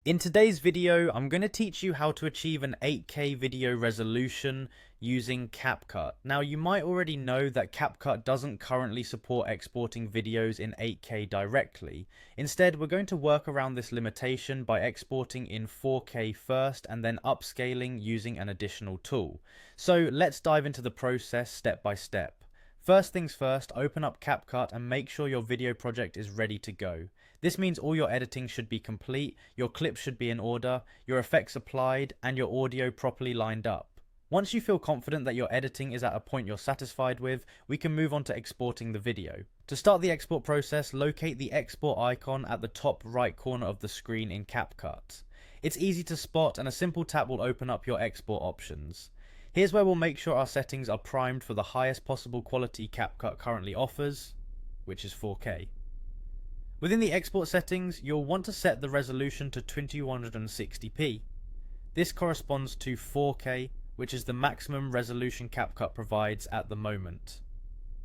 In today's video, I'm going to teach you how to achieve an 8K video resolution using Capcut. Now, you might already know that Capcut doesn't currently support exporting videos in 8K directly. Instead, we're going to work around this limitation by exporting in 4K first and then upscaling using an additional tool. So let's dive into the process step by step. First things first, open up Capcut and make sure your video project is ready to go. This means all your editing should be complete, your clips should be in order, your effects applied, and your audio properly lined up. Once you feel confident that your editing is at a point you're satisfied with, we can move on to exporting the video. To start the export process, locate the export icon at the top right corner of the screen in Capcut. It's easy to spot and a simple tap will open up your export options. Here's where we'll make sure our settings are primed for the highest possible quality Capcut currently offers, which is 4K. Within the export settings, you'll want to set the resolution to 2160p. This corresponds to 4K, which is the maximum resolution Capcut provides at the moment.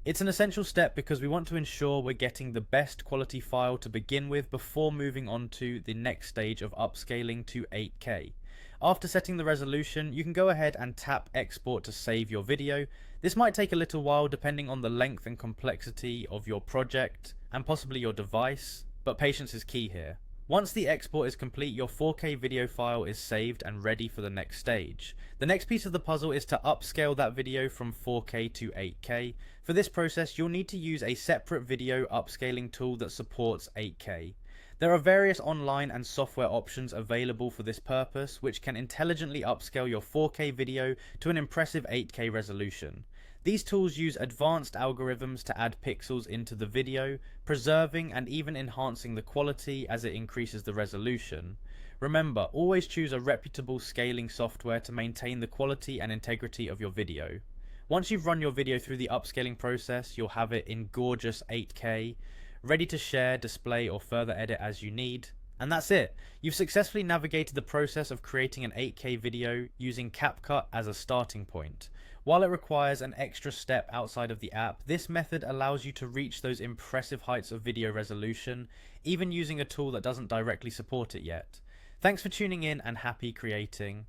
It's an essential step because we want to ensure we're getting the best quality file to begin with before moving on to the next stage of upscaling to 8K. After setting the resolution, you can go ahead and tap export to save your video. This might take a little while depending on the length and complexity of your project and possibly your device, but patience is key here. Once the export is complete, your 4K video file is saved and ready for the next stage. The next piece of the puzzle is to upscale that video from 4K to 8K. For this process, you'll need to use a separate video upscaling tool that supports 8K. There are various online and software options available for this purpose, which can intelligently upscale your 4K video to an impressive 8K resolution. These tools use advanced algorithms to add pixels into the video, preserving and even enhancing the quality as it increases the resolution. Remember, always choose a reputable scaling software to maintain the quality and integrity of your video. Once you've run your video through the upscaling process, you'll have it in gorgeous 8K, ready to share, display, or further edit as you need. And that's it. You've successfully navigated the process of creating an 8K video using Capcut as a starting point. While it requires an extra step outside of the app, this method allows you to reach those impressive heights of video resolution, even using a tool that doesn't directly support it yet. Thanks for tuning in and happy creating.